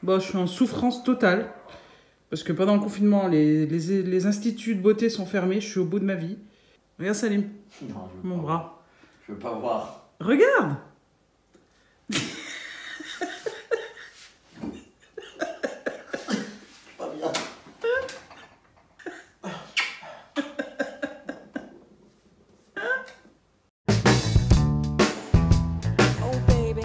Bon, je suis en souffrance totale. Parce que pendant le confinement, les instituts de beauté sont fermés. Je suis au bout de ma vie. Regarde Salim, Non, je veux mon pas bras. voir. Je veux pas voir. Regarde. Pas bien. Oh baby,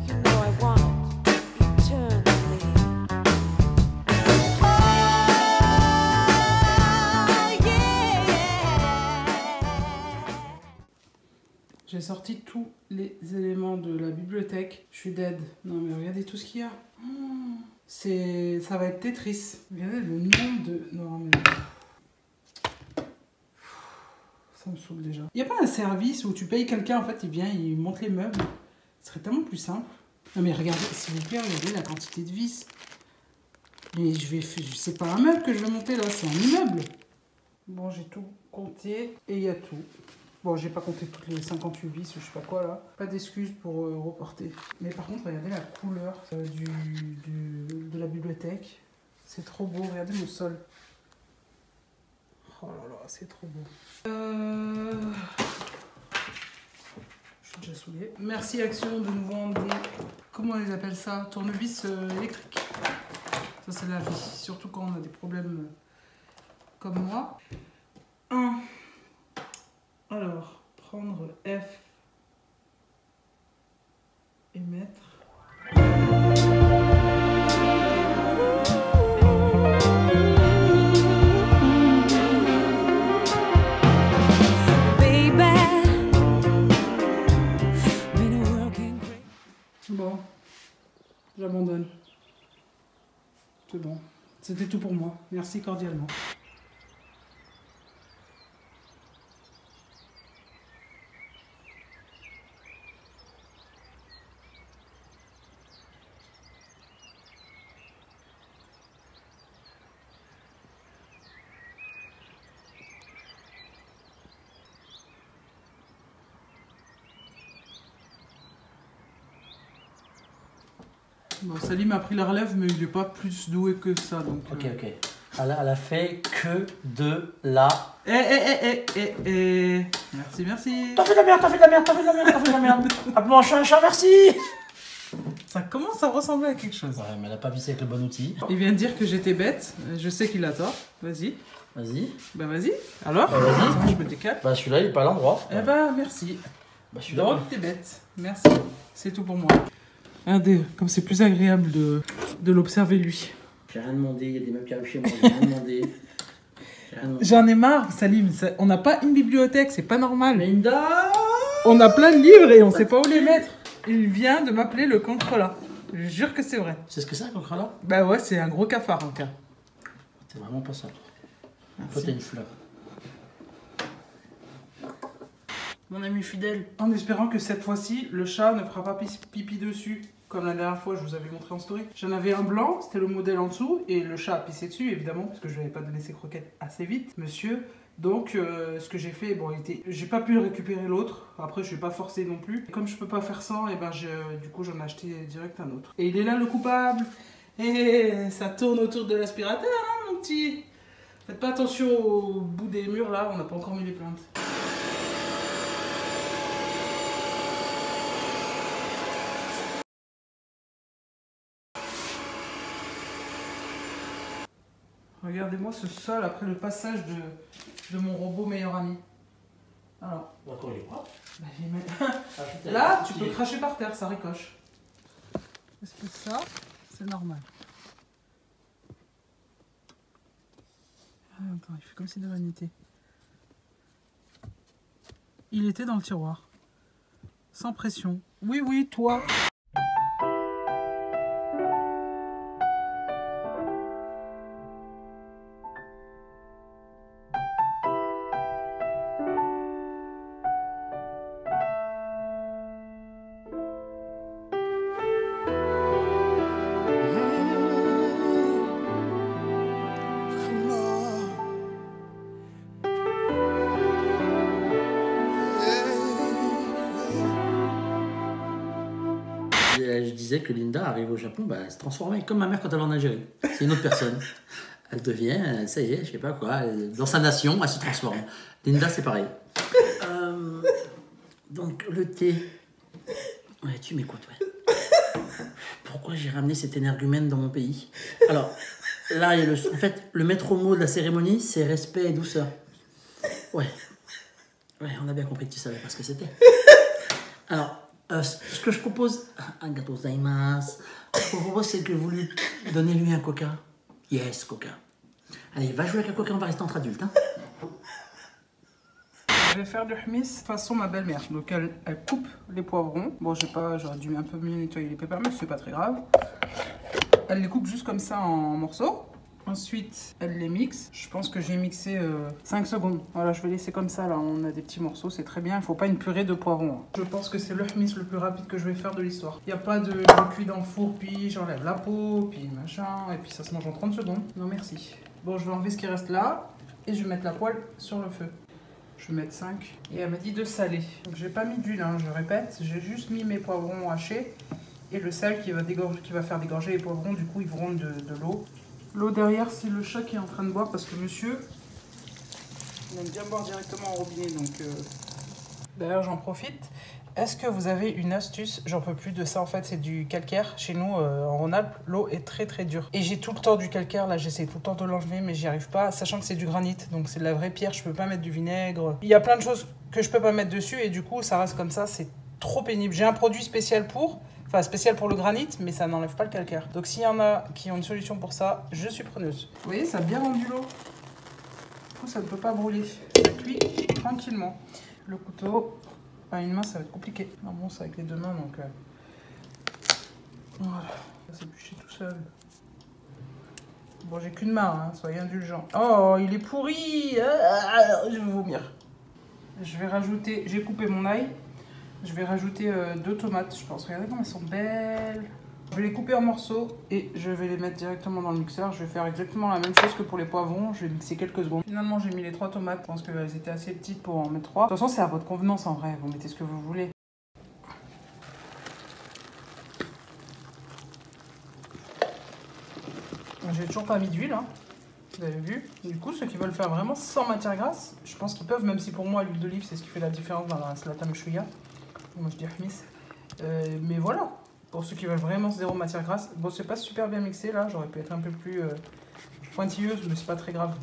you know I want it eternally. Oh yeah. J'ai sorti tous les éléments de la bibliothèque. Je suis dead. Non mais regardez tout ce qu'il y a. Ça va être Tetris. Regardez le nombre de... Non mais... Ça me saoule déjà. Il n'y a pas un service où tu payes quelqu'un, en fait, il vient, il monte les meubles. Ce serait tellement plus simple. Non mais regardez, s'il vous plaît, regardez la quantité de vis. Mais c'est pas un meuble que je vais monter là, c'est un immeuble. Bon, j'ai tout compté et il y a tout. Bon, j'ai pas compté toutes les 58 vis ou je sais pas quoi là. Pas d'excuses pour reporter. Mais par contre, regardez la couleur de la bibliothèque. C'est trop beau, regardez le sol. Oh là là, c'est trop beau. Je suis déjà saoulée. Merci Action de nous vendre des... Comment on les appelle ça? Tournevis électriques. Ça c'est la vie, surtout quand on a des problèmes comme moi. Alors, prendre F et mettre... Bon, j'abandonne. C'est bon. C'était tout pour moi. Merci cordialement. Bon, Salim a pris la relève, mais il n'est pas plus doué que ça, donc... Ok. Elle a fait que de la... Merci. T'as fait de la merde. Appelle-moi un chat, merci. Ça commence à ressembler à quelque chose. Ouais, mais elle a pas vissé avec le bon outil. Il vient de dire que j'étais bête, je sais qu'il a tort. Vas-y. Vas-y. Bah vas-y. Alors Bah, vas-y. Attends, je me décale. Bah celui-là, il est pas à l'endroit. Eh bah merci. Bah celui-là. Donc t'es bête. Merci. C'est tout pour moi. Regardez, comme c'est plus agréable de l'observer lui. J'ai rien demandé, il y a des meufs qui arrivent chez moi, j'ai rien demandé. J'en ai marre, Salim. On n'a pas une bibliothèque, c'est pas normal. Linda. On a plein de livres et on sait pas où les mettre. Il vient de m'appeler le cancrelat. Je jure que c'est vrai. C'est ce que c'est un cancrelat? Bah ouais, c'est un gros cafard en cas. T'es vraiment pas ça. Merci. Toi, t'as une fleur. Mon ami fidèle. En espérant que cette fois-ci, le chat ne fera pas pipi dessus. Comme la dernière fois, je vous avais montré en story. J'en avais un blanc, c'était le modèle en dessous. Et le chat a pissé dessus, évidemment, parce que je lui avais pas donné ses croquettes assez vite, monsieur. Donc, ce que j'ai fait, bon, j'ai pas pu récupérer l'autre. Après, je vais pas forcer non plus. Et comme je peux pas faire sans, et ben, du coup, j'en ai acheté direct un autre. Et il est là, le coupable. Et ça tourne autour de l'aspirateur, hein, mon petit. Faites pas attention au bout des murs, là, on n'a pas encore mis les plaintes. Regardez-moi ce sol après le passage de mon robot meilleur ami. Alors. D'accord, il est propre. Bah, là, tu peux cracher par terre, ça ricoche. Est-ce que ça, c'est normal? Attends, il fait comme si de vanité. Il était dans le tiroir. Sans pression. Oui, oui, toi. disait que Linda arrive au Japon, bah, elle se transformait comme ma mère quand elle est en Algérie. C'est une autre personne. Elle devient, ça y est, je sais pas quoi, dans sa nation, elle se transforme. Linda, c'est pareil. Donc, le thé. Ouais, tu m'écoutes, ouais. Pourquoi j'ai ramené cet énergumène dans mon pays? Alors, là, il y a en fait, le maître mot de la cérémonie, c'est respect et douceur. Ouais. Ouais, on a bien compris que tu savais pas ce que c'était. Alors, ce que je propose, un gâteau gozaimasu. Ce que je propose, c'est que vous lui donnez lui un coca. Yes, coca. Allez, va jouer avec la coca, on va rester entre adultes. Hein. Je vais faire du hmis façon ma belle-mère. Donc elle coupe les poivrons. Bon, j'aurais dû un peu mieux nettoyer les pépins, mais c'est pas très grave. Elle les coupe juste comme ça en morceaux. Ensuite, elle les mixe. Je pense que j'ai mixé 5 secondes. Voilà, je vais laisser comme ça. Là, on a des petits morceaux, c'est très bien. Il faut pas une purée de poivrons. Je pense que c'est le hmis le plus rapide que je vais faire de l'histoire. Il n'y a pas de je cuis dans le four, puis j'enlève la peau, puis machin, et puis ça se mange en 30 secondes. Non, merci. Bon, je vais enlever ce qui reste là, et je vais mettre la poêle sur le feu. Je vais mettre 5. Et elle m'a dit de saler. Donc, j'ai pas mis d'huile, hein, je répète. J'ai juste mis mes poivrons hachés et le sel qui va faire dégorger les poivrons. Du coup, ils vont de l'eau. L'eau derrière, c'est le chat qui est en train de boire parce que monsieur, il aime bien boire directement au robinet. Donc, d'ailleurs, j'en profite. Est-ce que vous avez une astuce? J'en peux plus de ça en fait, c'est du calcaire. Chez nous, en Rhône-Alpes, l'eau est très très dure. Et j'ai tout le temps du calcaire, là j'essaie tout le temps de l'enlever, mais j'y arrive pas, sachant que c'est du granit, donc c'est de la vraie pierre, je peux pas mettre du vinaigre. Il y a plein de choses que je peux pas mettre dessus et du coup ça reste comme ça, c'est trop pénible. J'ai un produit spécial pour le granit, mais ça n'enlève pas le calcaire. Donc s'il y en a qui ont une solution pour ça, je suis preneuse. Vous voyez, ça a bien rendu l'eau. Du coup, ça ne peut pas brûler. Ça cuit tranquillement. Le couteau... À une main, ça va être compliqué. Non, bon, c'est avec les deux mains, donc... Voilà. Ça s'est bûché tout seul. Bon, j'ai qu'une main, hein, soyez indulgents. Oh, il est pourri. Je vais vomir. Je vais rajouter... J'ai coupé mon ail. Je vais rajouter 2 tomates, je pense. Regardez comme elles sont belles. Je vais les couper en morceaux et je vais les mettre directement dans le mixeur. Je vais faire exactement la même chose que pour les poivrons. Je vais mixer quelques secondes. Finalement, j'ai mis les 3 tomates. Je pense qu'elles étaient assez petites pour en mettre 3. De toute façon, c'est à votre convenance en vrai. Vous mettez ce que vous voulez. J'ai toujours pas mis d'huile, hein. Vous avez vu. Du coup, ceux qui veulent faire vraiment sans matière grasse, je pense qu'ils peuvent, même si pour moi, l'huile d'olive, c'est ce qui fait la différence dans la salata mchouya. Moi, je dis hmis. Mais voilà. Pour ceux qui veulent vraiment zéro matière grasse. Bon, c'est pas super bien mixé là, j'aurais pu être un peu plus pointilleuse, mais c'est pas très grave.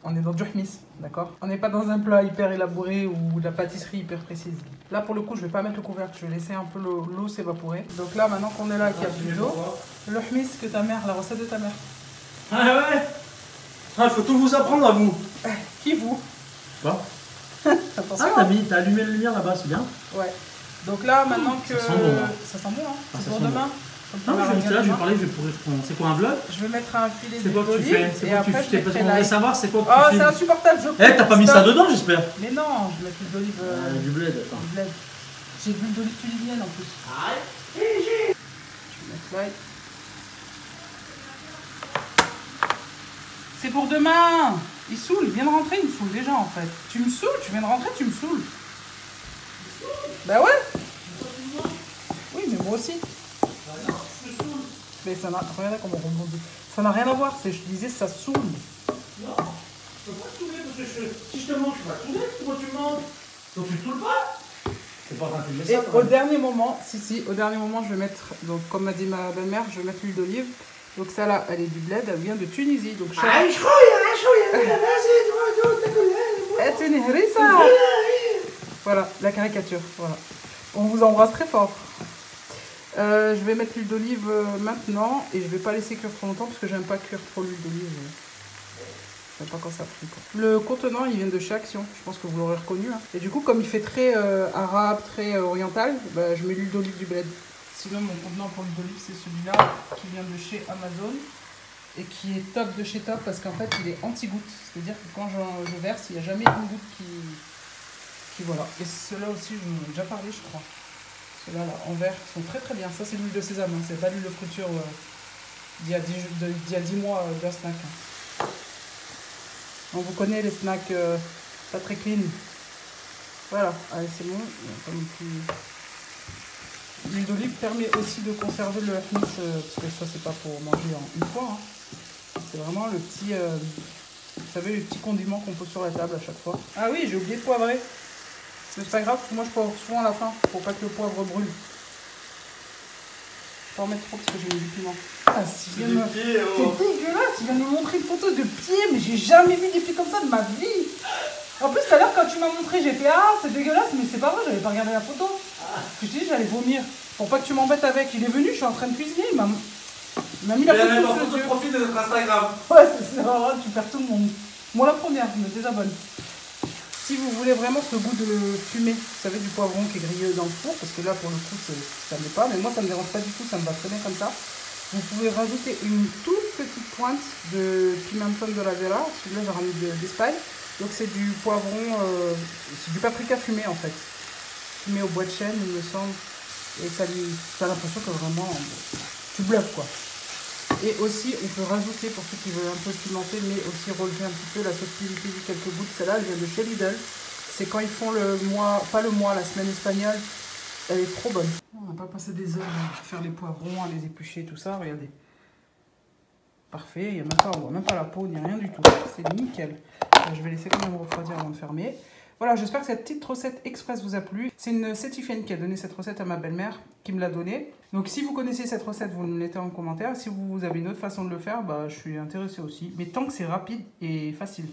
On est dans du hmis, d'accord? On n'est pas dans un plat hyper élaboré ou de la pâtisserie hyper précise. Là, pour le coup, je vais pas mettre le couvercle, je vais laisser un peu l'eau s'évaporer. Donc là, maintenant qu'on est là, qu'il y a plus d'eau, le hmis que ta mère, la recette de ta mère. Ah ouais. Ah, il faut tout vous apprendre à vous. Qui vous? Quoi? Attention. Ah, t'as allumé la lumière là-bas, c'est bien. Ouais. Donc là, maintenant que... Ça sent bon, hein. Ça sent bon, hein. Ah, C'est ça pour sent demain. Non, je vais rester là, je vais parler, je vais pourrir. C'est quoi un vlog? Je vais mettre un filet C'est quoi que tu fais? C'est quoi que tu fais? Parce qu'on voudrait savoir c'est quoi que tu Oh, fais. c'est insupportable, je Eh, t'as pas mis ça dedans, j'espère? Mais non, je vais mettre l'huile d'olive. Du bled, attends. Du bled. J'ai de l'huile d'olive tunisienne en plus. Je vais mettre là. C'est pour demain. Il saoule, il vient de rentrer, il me saoule déjà en fait. Tu me saoules, tu viens de rentrer, tu me saoules. Bah ouais. Oui, mais moi aussi. Mais ça n'a rien à comment on rebondit. Ça n'a rien à voir, je disais ça saoule. Non, je peux pas te saouler parce que si je te montre, tu vas te saouler, pourquoi tu me montres? Donc tu te saoules pas? C'est pas en train de filmer ça. Et au dernier moment, au dernier moment, je vais mettre, donc comme m'a dit ma belle-mère, je vais mettre l'huile d'olive. Donc ça là, elle est du bled, elle vient de Tunisie. Donc voilà, la caricature, voilà. On vous embrasse très fort. Je vais mettre l'huile d'olive maintenant et je vais pas laisser cuire trop longtemps parce que j'aime pas cuire trop l'huile d'olive. Je sais pas quand ça frit. Le contenant il vient de chez Action, je pense que vous l'aurez reconnu. Hein. Et du coup comme il fait très arabe, très oriental, bah, je mets l'huile d'olive du bled. Sinon mon contenant pour l'huile d'olive c'est celui-là qui vient de chez Amazon et qui est top de chez top parce qu'en fait il est anti-goutte. C'est-à-dire que quand je verse, il n'y a jamais une goutte qui voilà. Et ceux-là aussi, je vous en ai déjà parlé je crois. Ceux-là là, en verre sont très très bien. Ça c'est l'huile de sésame, hein. C'est pas l'huile de friture d'il y a 10 mois d'un snack. Hein. Donc vous connaissez les snacks pas très clean. Voilà, allez c'est bon. L'huile d'olive permet aussi de conserver le hafnis, parce que ça c'est pas pour manger en une fois. Hein. C'est vraiment le petit, vous savez, les petits condiments qu'on pose sur la table à chaque fois. Ah oui, j'ai oublié de poivrer. Mais c'est pas grave, parce que moi je poivre souvent à la fin, pour pas que le poivre brûle. Pas en mettre trop parce que j'ai mis du piment. Ah, si vient me... C'est dégueulasse, il vient de me montrer une photo de pieds, mais j'ai jamais vu des pieds comme ça de ma vie. En plus, tout à l'heure, quand tu m'as montré, j'ai fait ah, c'est dégueulasse, mais c'est pas vrai, j'avais pas regardé la photo. Je te dis, j'allais vomir. Pour pas que tu m'embêtes avec. Il est venu, je suis en train de cuisiner, il m'a mis la photo sur le profil de notre Instagram. Ouais, c'est ça, tu perds tout le monde. Moi, la première, je me désabonne. Si vous voulez vraiment ce goût de fumée, vous savez, du poivron qui est grillé dans le four, parce que là, pour le coup, ça ne l'est pas, mais moi, ça ne me dérange pas du tout, ça me va très bien comme ça. Vous pouvez rajouter une toute petite pointe de pimenton de la vera, celui-là, j'ai ramené d'Espagne. Donc, c'est du poivron, c'est du paprika fumé, en fait. Fumé au bois de chêne, il me semble. Et ça lui, t'as l'impression que vraiment, tu bluffes, quoi. Et aussi, on peut rajouter, pour ceux qui veulent un peu pimenter, mais aussi relever un petit peu la subtilité de quelques gouttes. Celle-là, elle vient de chez Lidl. C'est quand ils font le mois, pas le mois, la semaine espagnole. Elle est trop bonne. On n'a pas passé des heures à faire les poivrons, à les éplucher, tout ça. Regardez. Parfait, il y a même pas, on voit même pas la peau, ni rien du tout. C'est nickel. Je vais laisser quand même refroidir avant de fermer. Voilà, j'espère que cette petite recette express vous a plu. C'est une Sétifienne qui a donné cette recette à ma belle-mère, qui me l'a donnée. Donc si vous connaissez cette recette, vous me le mettez en commentaire. Si vous avez une autre façon de le faire, bah, je suis intéressée aussi. Mais tant que c'est rapide et facile.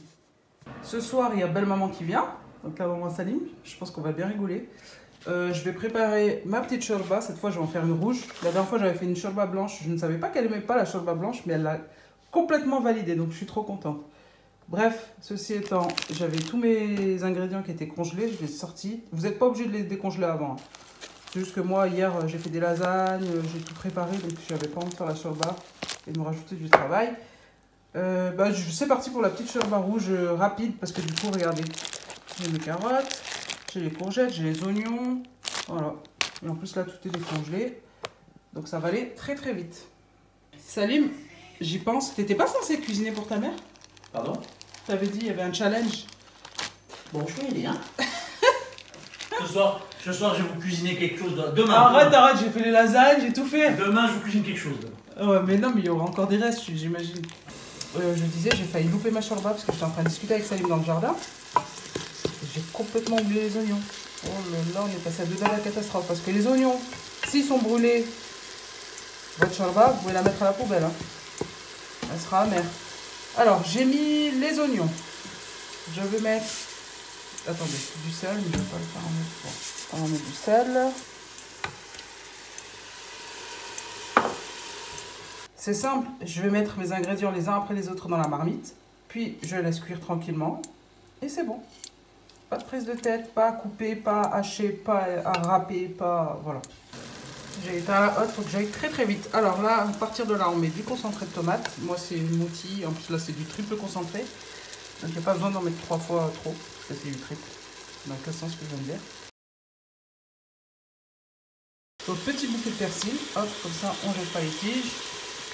Ce soir, il y a belle-maman qui vient. Donc la maman Salim, je pense qu'on va bien rigoler. Je vais préparer ma petite shorba. Cette fois, je vais en faire une rouge. La dernière fois, j'avais fait une shorba blanche. Je ne savais pas qu'elle n'aimait pas la shorba blanche, mais elle l'a complètement validée. Donc je suis trop contente. Bref, ceci étant, j'avais tous mes ingrédients qui étaient congelés, je les ai sortis. Vous n'êtes pas obligé de les décongeler avant. C'est juste que moi, hier, j'ai fait des lasagnes, j'ai tout préparé, donc je n'avais pas envie de faire la shorba et de me rajouter du travail. C'est parti pour la petite shorba rouge rapide, parce que du coup, regardez, j'ai mes carottes, j'ai les courgettes, j'ai les oignons, voilà. Et en plus, là, tout est décongelé, donc ça va aller très très vite. Salim, j'y pense, t'étais pas censé cuisiner pour ta mère? Pardon? T'avais dit, il y avait un challenge. Bon, je suis aidé, hein. Ce soir, je vais vous cuisiner quelque chose. Demain. Arrête, j'ai fait les lasagnes, j'ai tout fait. Demain, je vous cuisine quelque chose. Ouais, mais non, mais il y aura encore des restes, j'imagine. Je disais, j'ai failli louper ma shorba parce que j'étais en train de discuter avec Salim dans le jardin. J'ai complètement oublié les oignons. Oh là là, on est passé à deux à la catastrophe. Parce que les oignons, s'ils sont brûlés, votre shorba, vous pouvez la mettre à la poubelle. Hein. Elle sera amère. Alors, j'ai mis les oignons. Je vais mettre... Attendez, du sel, mais je ne vais pas le faire en mettre. Bon, on va mettre du sel. C'est simple, je vais mettre mes ingrédients les uns après les autres dans la marmite. Puis, je laisse cuire tranquillement. Et c'est bon. Pas de prise de tête, pas à couper, pas à hacher, pas à râper, pas... Voilà. J'ai été à la hotte, il faut que j'aille très très vite. Alors là, à partir de là, on met du concentré de tomate. Moi, c'est une moutille. En plus, là, c'est du triple concentré. Donc, il n'y a pas besoin d'en mettre 3 fois trop. Ça, c'est du triple. Dans quel sens que je viens de dire. Donc, petit bouquet de persil. Hop, comme ça, on ne jette pas les tiges.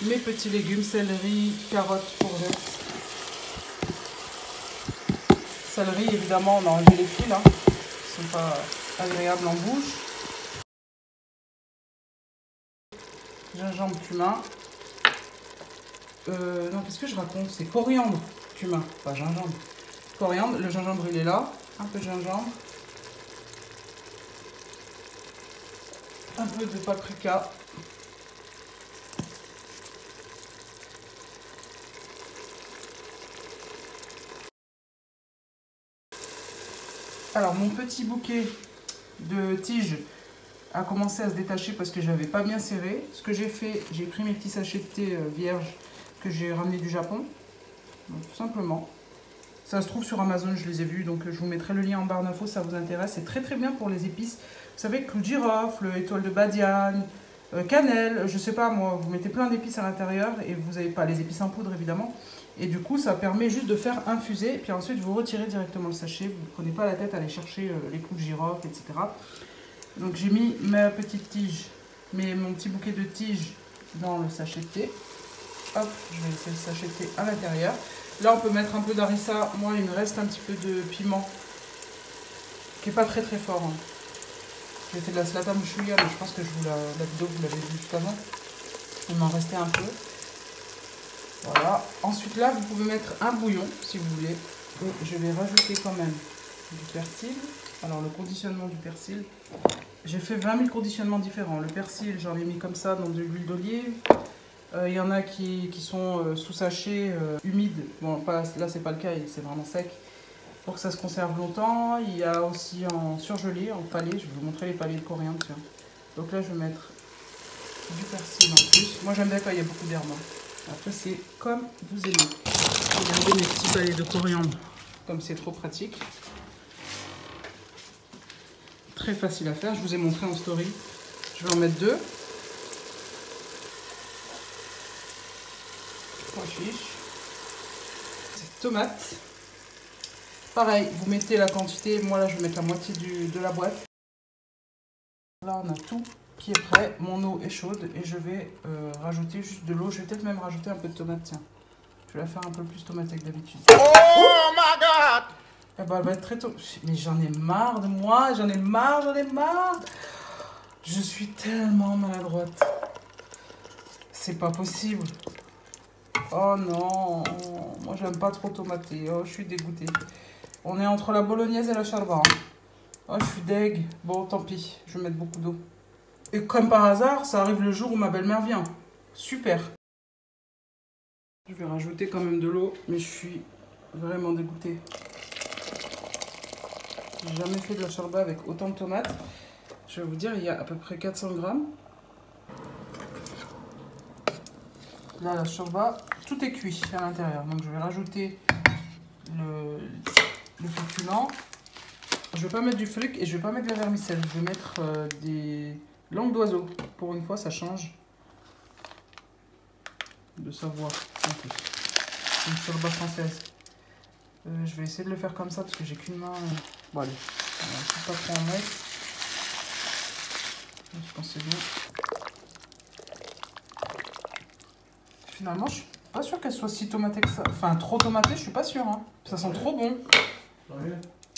Mes petits légumes, céleri, carottes, courgettes. Céleri, évidemment, on a enlevé les fils. Hein. Ils ne sont pas agréables en bouche. Gingembre, cumin. Non, qu'est-ce que je raconte? C'est coriandre, cumin, pas gingembre. Coriandre, le gingembre il est là. Un peu de gingembre. Un peu de paprika. Alors, mon petit bouquet de tiges a commencé à se détacher parce que je n'avais pas bien serré. Ce que j'ai fait, j'ai pris mes petits sachets de thé vierges que j'ai ramenés du Japon. Donc, tout simplement. Ça se trouve sur Amazon, je les ai vus, donc je vous mettrai le lien en barre d'infos si ça vous intéresse. C'est très très bien pour les épices. Vous savez, clou de girofle, étoile de badiane, cannelle, je sais pas moi, vous mettez plein d'épices à l'intérieur et vous n'avez pas les épices en poudre évidemment. Et du coup, ça permet juste de faire infuser, puis ensuite vous retirez directement le sachet. Vous ne prenez pas la tête à aller chercher les clous de girofle, etc. Donc j'ai mis ma petite tige, mon petit bouquet de tiges dans le sachet de thé. Hop, je vais laisser le sachet de thé à l'intérieur. Là, on peut mettre un peu d'harissa. Moi, il me reste un petit peu de piment, qui n'est pas très très fort. Hein. J'ai fait de la slata mouchouya, mais je pense que la vidéo, vous l'avez vue juste avant. Il m'en restait un peu. Voilà. Ensuite, là, vous pouvez mettre un bouillon, si vous voulez. Et je vais rajouter quand même du persil. Alors, le conditionnement du persil. J'ai fait 20 000 conditionnements différents. Le persil, j'en ai mis comme ça dans de l'huile d'olive. Il y en a qui sont sous sachet, humides. Bon, là, c'est pas le cas, c'est vraiment sec. Pour que ça se conserve longtemps. Il y a aussi en surgelé, en palais. Je vais vous montrer les palais de coriandre, tiens. Donc là, je vais mettre du persil en plus. Moi, j'aime bien quand il y a beaucoup d'herbes. Après, c'est comme vous aimez. Je vais garder mes petits palais de coriandre, comme c'est trop pratique. Très facile à faire. Je vous ai montré en story. Je vais en mettre 2. 3 chiches. C'est tomate. Pareil, vous mettez la quantité. Moi, là, je vais mettre la moitié de la boîte. Là, on a tout qui est prêt. Mon eau est chaude et je vais rajouter juste de l'eau. Je vais peut-être même rajouter un peu de tomate, tiens. Je vais la faire un peu plus tomatique que d'habitude. Oh my god! Eh ben, elle va être très tôt. Mais j'en ai marre de moi, j'en ai marre. Je suis tellement maladroite. C'est pas possible. Oh non, moi j'aime pas trop tomater. Oh, je suis dégoûtée. On est entre la bolognaise et la charba. Hein. Oh, je suis deg. Bon, tant pis, je vais mettre beaucoup d'eau. Et comme par hasard, ça arrive le jour où ma belle-mère vient. Super. Je vais rajouter quand même de l'eau, mais je suis vraiment dégoûtée. J'ai jamais fait de la charba avec autant de tomates. Je vais vous dire, il y a à peu près 400 grammes. Là, la charba, tout est cuit à l'intérieur. Donc, je vais rajouter le féculent. Je vais pas mettre du fric et je vais pas mettre de la vermicelle. Je vais mettre des langues d'oiseau. Pour une fois, ça change de savoir en plus. Une charba française. Je vais essayer de le faire comme ça parce que j'ai qu'une main. Bon, allez, on va pas trop en mettre. Je pense que c'est bon. Finalement, je suis pas sûre qu'elle soit si tomatée que ça. Enfin, trop tomatée, je suis pas sûre. Hein. Ça sent trop bon.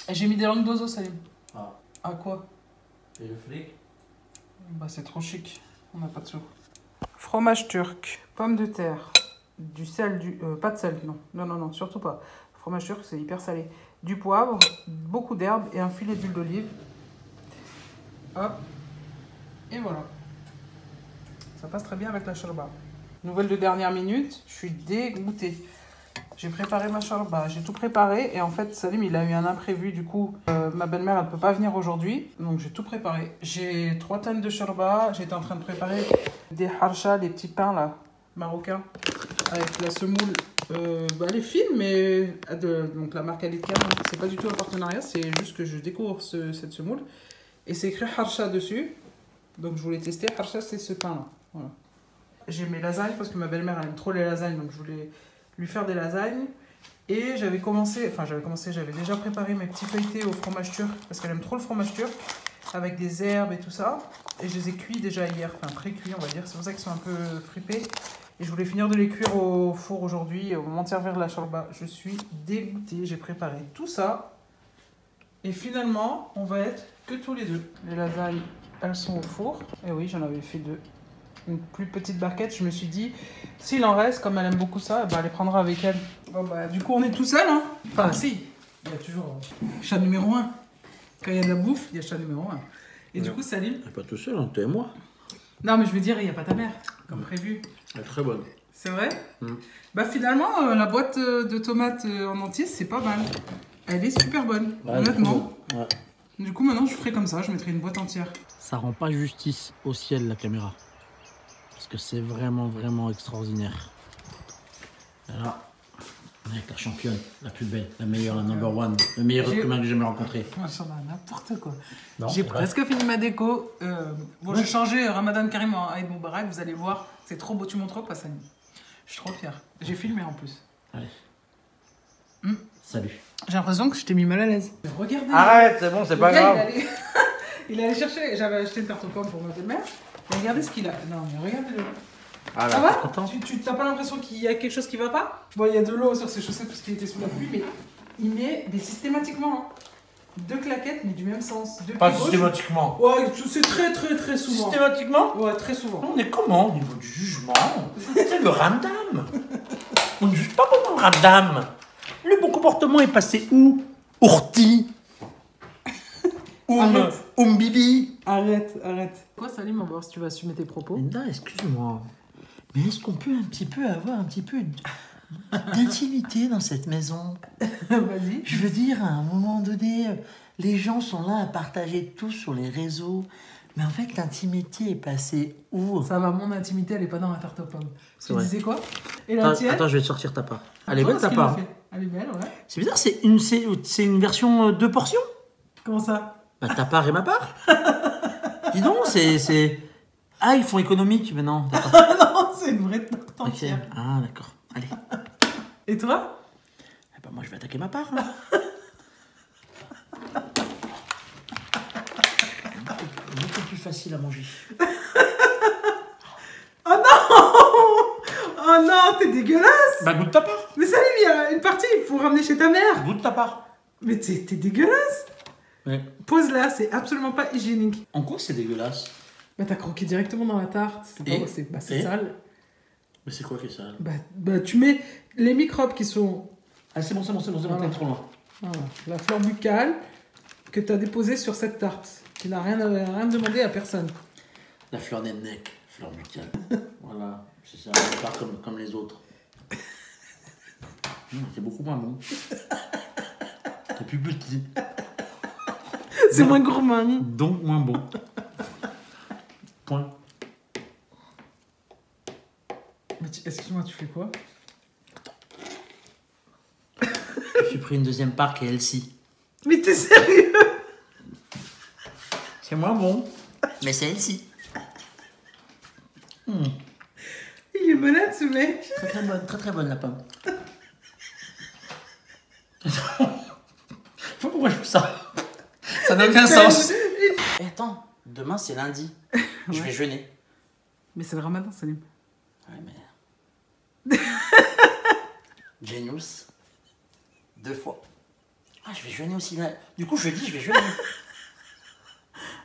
Et j'ai mis des langues d'oiseau, Salim. Ah. À quoi? Et le fric? Bah, c'est trop chic. On n'a pas de sous. Fromage turc, pommes de terre, du sel, pas de sel, non. Non, surtout pas. Fromage turc, c'est hyper salé. Du poivre, beaucoup d'herbes et un filet d'huile d'olive. Hop. Et voilà. Ça passe très bien avec la charba. Nouvelle de dernière minute, je suis dégoûtée. J'ai préparé ma charba, j'ai tout préparé et en fait Salim il a eu un imprévu, du coup ma belle-mère elle peut pas venir aujourd'hui, donc j'ai tout préparé. J'ai 3 tonnes de charba, j'étais en train de préparer des harsha, les petits pains là, marocains, avec la semoule, elle est fine mais donc la marque Alitka, c'est pas du tout un partenariat, c'est juste que je découvre cette semoule et c'est écrit harsha dessus, donc je voulais tester. Harsha c'est ce pain là, voilà. J'ai mes lasagnes parce que ma belle-mère elle aime trop les lasagnes, donc je voulais lui faire des lasagnes. Et j'avais déjà préparé mes petits feuilletés au fromage turc parce qu'elle aime trop le fromage turc avec des herbes et tout ça. Et je les ai cuits déjà hier, enfin pré-cuits on va dire, c'est pour ça qu'ils sont un peu fripés. Et je voulais finir de les cuire au four aujourd'hui, au moment de servir de la charba. Je suis dégoûtée, j'ai préparé tout ça. Et finalement, on va être que tous les deux. Les lasagnes, elles sont au four. Et oui, j'en avais fait 2. Une plus petite barquette, je me suis dit, s'il en reste, comme elle aime beaucoup ça, elle les prendra avec elle. Bon bah, du coup, on est tout seul, hein. Enfin, si, il y a toujours chat numéro 1. Quand il y a de la bouffe, il y a chat numéro 1. Et du coup, Salim... Pas tout seul, hein, toi et moi. Non, mais je veux dire, il n'y a pas ta mère, comme prévu. Elle est très bonne. C'est vrai? Bah finalement, la boîte de tomates en entier, c'est pas mal. Elle est super bonne, honnêtement. Ouais. Du coup, maintenant, je ferai comme ça, je mettrai une boîte entière. Ça rend pas justice au ciel, la caméra. Parce que c'est vraiment, vraiment extraordinaire. Et là, avec la championne, la plus belle, la meilleure, la number one, le meilleur être humain que j'ai jamais rencontré. Machallah, n'importe quoi. Non, J'ai c'est vrai. presque fini ma déco. Bon, j'ai changé Ramadan Karim en Aïd Moubarak, vous allez voir. C'est trop beau, tu montres quoi, Samy? Je suis trop fière. J'ai filmé en plus. Allez. Salut. J'ai l'impression que je t'ai mis mal à l'aise. Regardez. Arrête, c'est bon, c'est pas grave. Il allait chercher, j'avais acheté une tarte aux pommes pour ma belle-mère. Et regardez ce qu'il a. Non, mais regardez-le. Ah, Ça là. va? content? Tu t'as pas l'impression qu'il y a quelque chose qui va pas? Bon, il y a de l'eau sur ses chaussettes parce qu'il était sous la pluie, mais il met systématiquement. Hein. 2 claquettes, mais du même sens. Deux Pas pieds gauche. systématiquement. Ouais, c'est très souvent. Systématiquement? Ouais, très souvent. On est comment au niveau du jugement? C'est le ramdam. On ne juge pas vraiment le ramdam. Le bon comportement est passé où? Ourti. Arrête. Bibi. Arrête. Quoi, Salim, on va voir si tu vas assumer tes propos. Linda, excuse-moi. Mais est-ce qu'on peut avoir un petit peu d'intimité dans cette maison? Vas-y. Je veux dire, à un moment donné, les gens sont là à partager tout sur les réseaux. Mais en fait, l'intimité est passée où? Ça va, mon intimité, elle est pas dans la tarte aux pommes. C'est Tu vrai. disais quoi? Et la tienne? Attends, je vais te sortir ta part. Elle est Toi, belle ce ta qu'il m'a part. fait. Elle est belle, ouais. C'est bizarre, c'est une version 2 portions. Comment ça? Bah, ta part et ma part. Dis donc, c'est... Ah, ils font économique maintenant. D'accord. Non, c'est une vraie tarte Ok. entière. Ah, d'accord. Allez. Et toi? Eh ben, moi, je vais attaquer ma part. Hein. Beaucoup plus facile à manger. Oh non, t'es dégueulasse! Bah, goûte ta part. Mais Salim, il y a une partie, il faut ramener chez ta mère. Goûte ta part. Mais t'es dégueulasse! Ouais. Pose-la, c'est absolument pas hygiénique. En quoi c'est dégueulasse? Bah t'as croqué directement dans la tarte. Et C'est sale. Mais c'est quoi qui est ça? Bah tu mets les microbes qui sont... Ah, c'est bon, Voilà. t'es trop loin. Voilà, la flore buccale que t'as déposée sur cette tarte. Qui n'a rien demandé à personne. La fleur des necks, fleur buccale. Voilà, c'est ça, on part comme les autres. C'est beaucoup moins bon. C'est plus petit, C'est moins gourmand. donc moins bon. Point. Mais excuse-moi, tu fais quoi? Je suis pris une deuxième part qui est Elsie. Mais t'es sérieux? C'est moins bon, mais c'est Elsie. Il est malade ce mec. Très bonne la pomme. Je sais pas pourquoi je fais ça. Ça n'a aucun sens. Eh, attends, demain c'est lundi. Je vais jeûner. Mais c'est le ramadan, Salim. Ouais, mais... Genius. 2 fois. Ah, je vais jeûner aussi. Du coup, jeudi, je vais jeûner.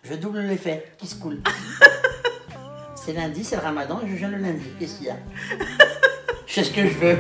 Je double l'effet. Qui se coule. C'est lundi, c'est le ramadan et je jeûne le lundi. Qu'est-ce qu'il y a? Je fais ce que je veux.